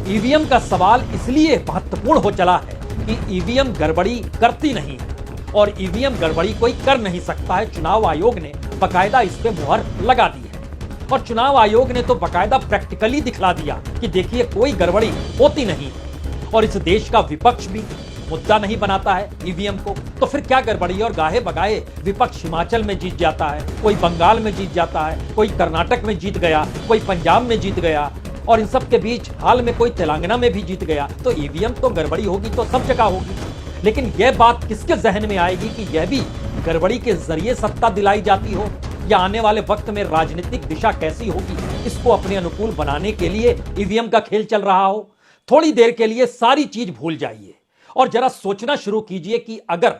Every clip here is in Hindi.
ईवीएम का सवाल इसलिए महत्वपूर्ण हो चला है कि ईवीएम गड़बड़ी करती नहीं है और ईवीएम गड़बड़ी कोई कर नहीं सकता है। चुनाव आयोग ने बकायदा इस पे मुहर लगा दी है और चुनाव आयोग ने तो बकायदा प्रैक्टिकली दिखला दिया कि देखिए कोई गड़बड़ी होती नहीं है। और इस देश का विपक्ष भी मुद्दा नहीं बनाता है ईवीएम को, तो फिर क्या गड़बड़ी? और गाहे बगाए विपक्ष हिमाचल में जीत जाता है, कोई बंगाल में जीत जाता है, कोई कर्नाटक में जीत गया, कोई पंजाब में जीत गया और इन सब के बीच हाल में कोई तेलंगाना में भी जीत गया। तो ईवीएम तो गड़बड़ी होगी तो सब जगह होगी, लेकिन यह बात किसके जहन में आएगी कि यह भी गड़बड़ी के जरिए सत्ता दिलाई जाती हो, या आने वाले वक्त में राजनीतिक दिशा कैसी होगी इसको अपने अनुकूल बनाने के लिए ईवीएम का खेल चल रहा हो। थोड़ी देर के लिए सारी चीज भूल जाइए और जरा सोचना शुरू कीजिए कि अगर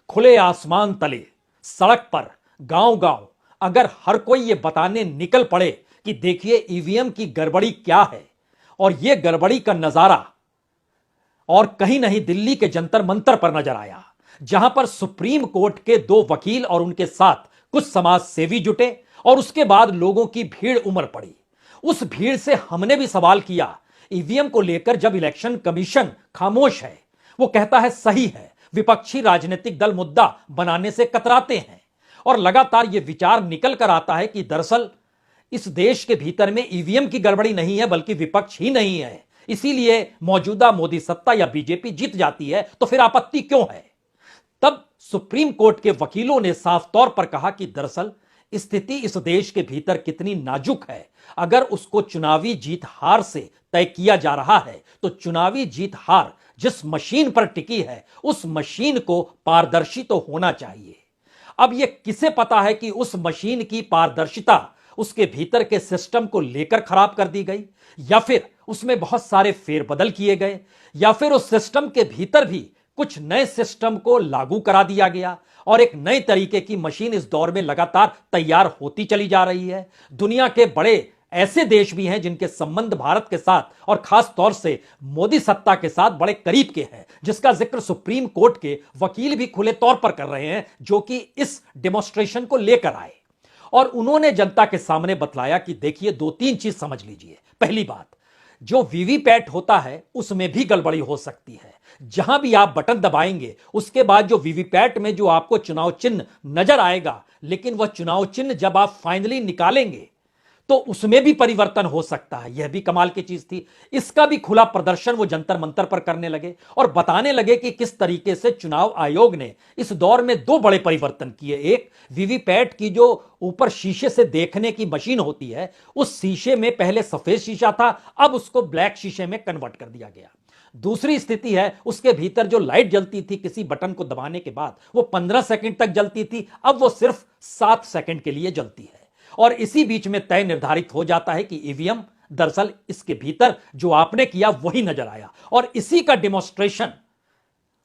खुले आसमान तले, सड़क पर, गांव-गांव अगर हर कोई ये बताने निकल पड़े कि देखिए ईवीएम की गड़बड़ी क्या है, और ये गड़बड़ी का नजारा और कहीं नहीं दिल्ली के जंतर मंतर पर नजर आया, जहां पर सुप्रीम कोर्ट के 2 वकील और उनके साथ कुछ समाज सेवी जुटे और उसके बाद लोगों की भीड़ उमड़ पड़ी। उस भीड़ से हमने भी सवाल किया ईवीएम को लेकर। जब इलेक्शन कमीशन खामोश है, वो कहता है सही है, विपक्षी राजनीतिक दल मुद्दा बनाने से कतराते हैं, और लगातार ये विचार निकल कर आता है कि दरअसल इस देश के भीतर में ईवीएम की गड़बड़ी नहीं है बल्कि विपक्ष ही नहीं है, इसीलिए मौजूदा मोदी सत्ता या बीजेपी जीत जाती है, तो फिर आपत्ति क्यों है? तब सुप्रीम कोर्ट के वकीलों ने साफ तौर पर कहा कि दरअसल स्थिति इस देश के भीतर कितनी नाजुक है, अगर उसको चुनावी जीत हार से तय किया जा रहा है तो चुनावी जीत हार जिस मशीन पर टिकी है उस मशीन को पारदर्शी तो होना चाहिए। अब यह किसे पता है कि उस मशीन की पारदर्शिता उसके भीतर के सिस्टम को लेकर खराब कर दी गई, या फिर उसमें बहुत सारे फेरबदल किए गए, या फिर उस सिस्टम के भीतर भी कुछ नए सिस्टम को लागू करा दिया गया और एक नए तरीके की मशीन इस दौर में लगातार तैयार होती चली जा रही है। दुनिया के बड़े ऐसे देश भी हैं जिनके संबंध भारत के साथ और खास तौर से मोदी सत्ता के साथ बड़े करीब के हैं, जिसका जिक्र सुप्रीम कोर्ट के वकील भी खुले तौर पर कर रहे हैं, जो कि इस डेमोन्स्ट्रेशन को लेकर आए और उन्होंने जनता के सामने बतलाया कि देखिए 2-3 चीज समझ लीजिए। पहली बात, जो वीवीपैट होता है उसमें भी गड़बड़ी हो सकती है। जहां भी आप बटन दबाएंगे उसके बाद जो वीवीपैट में जो आपको चुनाव चिन्ह नजर आएगा, लेकिन वह चुनाव चिन्ह जब आप फाइनली निकालेंगे तो उसमें भी परिवर्तन हो सकता है। यह भी कमाल की चीज थी। इसका भी खुला प्रदर्शन वो जंतर मंतर पर करने लगे और बताने लगे कि किस तरीके से चुनाव आयोग ने इस दौर में 2 बड़े परिवर्तन किए। एक, वीवीपैट की जो ऊपर शीशे से देखने की मशीन होती है, उस शीशे में पहले सफेद शीशा था, अब उसको ब्लैक शीशे में कन्वर्ट कर दिया गया। दूसरी स्थिति है, उसके भीतर जो लाइट जलती थी किसी बटन को दबाने के बाद, वो 15 सेकंड तक जलती थी, अब वो सिर्फ 7 सेकंड के लिए जलती है। और इसी बीच में तय निर्धारित हो जाता है कि ईवीएम दरअसल इसके भीतर जो आपने किया वही नजर आया। और इसी का डेमोन्स्ट्रेशन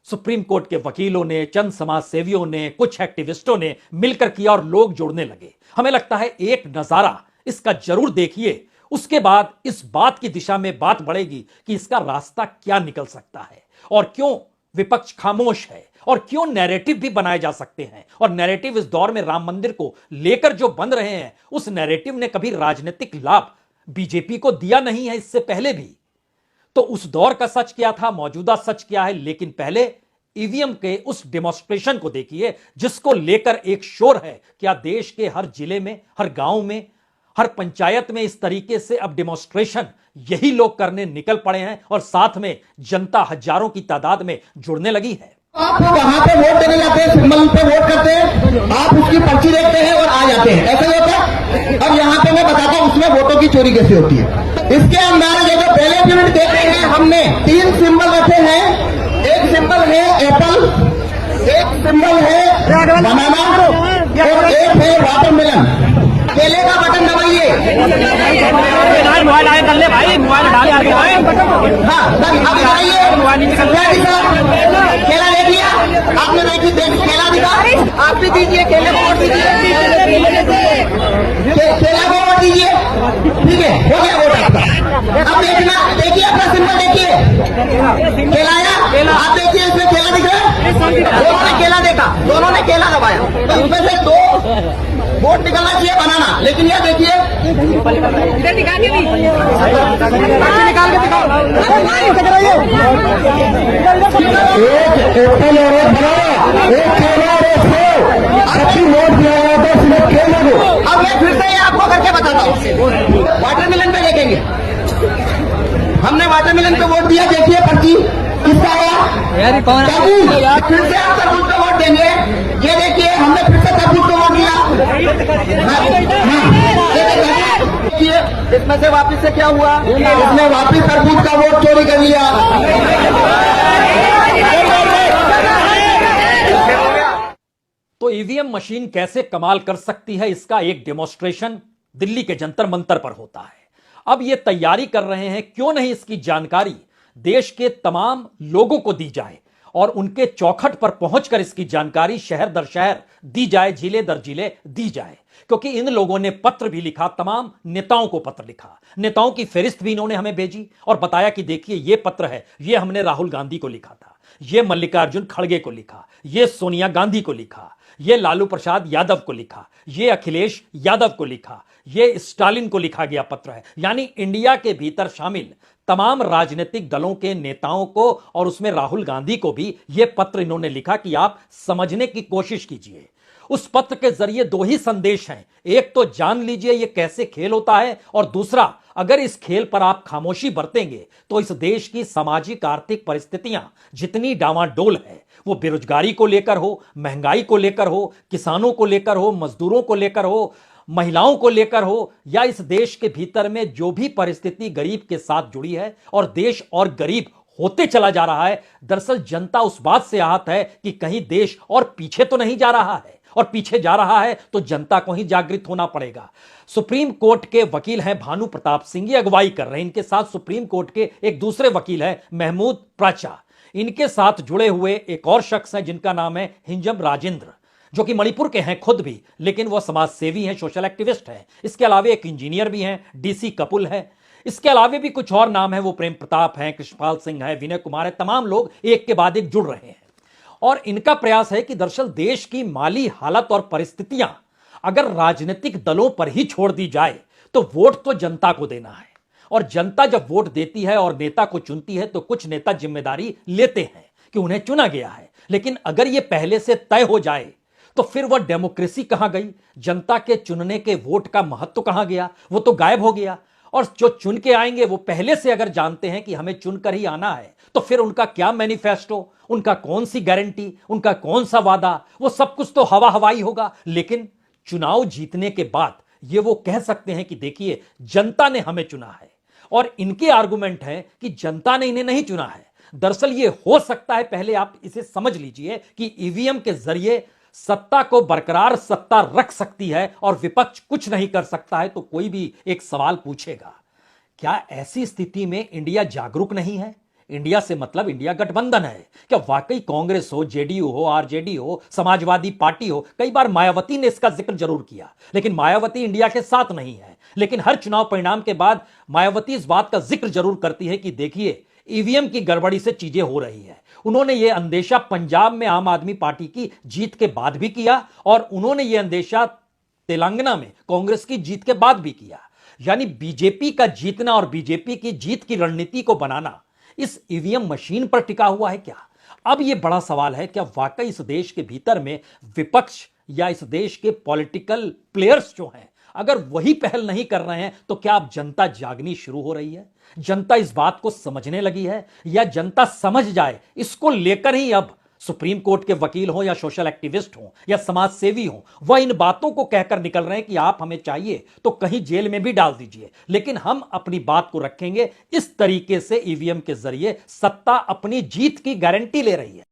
सुप्रीम कोर्ट के वकीलों ने, चंद समाज सेवियों ने, कुछ एक्टिविस्टों ने मिलकर किया और लोग जुड़ने लगे। हमें लगता है एक नजारा इसका जरूर देखिए, उसके बाद इस बात की दिशा में बात बढ़ेगी कि इसका रास्ता क्या निकल सकता है और क्यों विपक्ष खामोश है और क्यों नैरेटिव भी बनाए जा सकते हैं। और नैरेटिव इस दौर में राम मंदिर को लेकर जो बन रहे हैं, उस नैरेटिव ने कभी राजनीतिक लाभ बीजेपी को दिया नहीं है इससे पहले भी। तो उस दौर का सच क्या था, मौजूदा सच क्या है, लेकिन पहले ईवीएम के उस डेमोन्स्ट्रेशन को देखिए जिसको लेकर एक शोर है। क्या देश के हर जिले में, हर गांव में, हर पंचायत में इस तरीके से अब डेमोन्स्ट्रेशन यही लोग करने निकल पड़े हैं और साथ में जनता हजारों की तादाद में जुड़ने लगी है। आप वहां पे वोट देने जाते हैं, सिंबल पे वोट करते हैं, आप उसकी पर्ची देखते हैं और आ जाते हैं, ऐसा ही होता है। अब यहाँ पे मैं बताता हूँ उसमें वोटों की चोरी कैसे होती है। इसके अंदर ये जो बैलेट यूनिट देते हैं, हमने 3 सिंबल रखे हैं। एक सिंबल है एप्पल, एक सिंबल है बनाना और एक है वाटरमेलन। केले का बटन दबाइए। मोबाइल आए कर ले भाई, मोबाइल डाले आगे। हाँ, अब बताइए केला ले लिया आपने, नहीं केला दिखा, आप भी दीजिए, केले को वोट दीजिए, केला को वोट दीजिए, ठीक है, हो गया वोट आपका। अब देखना, देखिए अपना सिंबल देखिए, केला आया, आप देखिए इसमें केला दिख रहा है, दोनों ने केला देखा, दोनों ने केला दबाया, तो इसमें से 2 वोट निकलना चाहिए बनाना। लेकिन ये देखिए, निकाल के दिखाओ। एक एप्पल और एक बनाना, एक केला और एक सेब, सबकी वोट दिया गया था सिर्फ केले को। अब मैं फिर से ये आपको करके बताता हूँ, वाटरमेलन पे देखेंगे, हमने वाटरमेलन पे वोट दिया, देखिए पर्ची किसका आया, तरबूज। फिर से आप तरबूज पे वोट देंगे, ये देखिए हमने फिर से तरबूज पे वोट दिया। देखिए इसमें से वापिस से क्या हुआ, इसने वापिस तरबूज का वोट चोरी कर लिया। तो ईवीएम मशीन कैसे कमाल कर सकती है, इसका एक डेमोन्स्ट्रेशन दिल्ली के जंतर मंतर पर होता है। अब ये तैयारी कर रहे हैं, क्यों नहीं इसकी जानकारी देश के तमाम लोगों को दी जाए और उनके चौखट पर पहुंचकर इसकी जानकारी शहर दर शहर दी जाए, जिले दर जिले दी जाए। क्योंकि इन लोगों ने पत्र भी लिखा, तमाम नेताओं को पत्र लिखा, नेताओं की फेरिस्त भी इन्होंने हमें भेजी और बताया कि देखिए ये पत्र है, ये हमने राहुल गांधी को लिखा था, ये मल्लिकार्जुन खड़गे को लिखा, ये सोनिया गांधी को लिखा, ये लालू प्रसाद यादव को लिखा, ये अखिलेश यादव को लिखा, ये स्टालिन को लिखा गया पत्र है। यानी इंडिया के भीतर शामिल तमाम राजनीतिक दलों के नेताओं को और उसमें राहुल गांधी को भी यह पत्र इन्होंने लिखा कि आप समझने की कोशिश कीजिए। उस पत्र के जरिए दो ही संदेश हैं, एक तो जान लीजिए यह कैसे खेल होता है, और दूसरा अगर इस खेल पर आप खामोशी बरतेंगे तो इस देश की सामाजिक आर्थिक परिस्थितियां जितनी डावाडोल है, वो बेरोजगारी को लेकर हो, महंगाई को लेकर हो, किसानों को लेकर हो, मजदूरों को लेकर हो, महिलाओं को लेकर हो, या इस देश के भीतर में जो भी परिस्थिति गरीब के साथ जुड़ी है और देश और गरीब होते चला जा रहा है। दरअसल जनता उस बात से आहत है कि कहीं देश और पीछे तो नहीं जा रहा है, और पीछे जा रहा है तो जनता को ही जागृत होना पड़ेगा। सुप्रीम कोर्ट के वकील हैं भानु प्रताप सिंह, ये अगुवाई कर रहे हैं। इनके साथ सुप्रीम कोर्ट के एक दूसरे वकील हैं महमूद प्राचा। इनके साथ जुड़े हुए एक और शख्स हैं जिनका नाम है हिंजम राजेंद्र, जो कि मणिपुर के हैं खुद भी, लेकिन वह समाज सेवी हैं, सोशल एक्टिविस्ट हैं। इसके अलावा एक इंजीनियर भी हैं, डीसी कपुल है। इसके अलावा भी कुछ और नाम है, वो प्रेम प्रताप हैं, कृष्णपाल सिंह है, विनय कुमार है। तमाम लोग एक के बाद एक जुड़ रहे हैं और इनका प्रयास है कि दरअसल देश की माली हालत और परिस्थितियां अगर राजनीतिक दलों पर ही छोड़ दी जाए तो वोट तो जनता को देना है, और जनता जब वोट देती है और नेता को चुनती है तो कुछ नेता जिम्मेदारी लेते हैं कि उन्हें चुना गया है। लेकिन अगर यह पहले से तय हो जाए तो फिर वह डेमोक्रेसी कहां गई, जनता के चुनने के वोट का महत्व कहां गया, वो तो गायब हो गया। और जो चुन के आएंगे वो पहले से अगर जानते हैं कि हमें चुनकर ही आना है, तो फिर उनका क्या मैनिफेस्टो, उनका कौन सी गारंटी, उनका कौन सा वादा, वो सब कुछ तो हवा हवाई होगा। लेकिन चुनाव जीतने के बाद ये वो कह सकते हैं कि देखिए जनता ने हमें चुना है, और इनके आर्गुमेंट है कि जनता ने इन्हें नहीं चुना है। दरअसल ये हो सकता है, पहले आप इसे समझ लीजिए कि ईवीएम के जरिए सत्ता को बरकरार सत्ता रख सकती है और विपक्ष कुछ नहीं कर सकता है। तो कोई भी एक सवाल पूछेगा, क्या ऐसी स्थिति में इंडिया जागरूक नहीं है? इंडिया से मतलब इंडिया गठबंधन है। क्या वाकई कांग्रेस हो, जेडीयू हो, आरजेडी हो, समाजवादी पार्टी हो, कई बार मायावती ने इसका जिक्र जरूर किया, लेकिन मायावती इंडिया के साथ नहीं है। लेकिन हर चुनाव परिणाम के बाद मायावती इस बात का जिक्र जरूर करती है कि देखिए ईवीएम की गड़बड़ी से चीजें हो रही है। उन्होंने यह अंदेशा पंजाब में आम आदमी पार्टी की जीत के बाद भी किया, और उन्होंने यह अंदेशा तेलंगाना में कांग्रेस की जीत के बाद भी किया। यानी बीजेपी का जीतना और बीजेपी की जीत की रणनीति को बनाना इस ईवीएम मशीन पर टिका हुआ है क्या? अब यह बड़ा सवाल है, क्या वाकई इस देश के भीतर में विपक्ष या इस देश के पॉलिटिकल प्लेयर्स जो हैं, अगर वही पहल नहीं कर रहे हैं तो क्या अब जनता जागनी शुरू हो रही है? जनता इस बात को समझने लगी है, या जनता समझ जाए इसको लेकर ही अब सुप्रीम कोर्ट के वकील हो या सोशल एक्टिविस्ट हो या समाज सेवी हो, वह इन बातों को कहकर निकल रहे हैं कि आप हमें चाहिए तो कहीं जेल में भी डाल दीजिए, लेकिन हम अपनी बात को रखेंगे। इस तरीके से ईवीएम के जरिए सत्ता अपनी जीत की गारंटी ले रही है।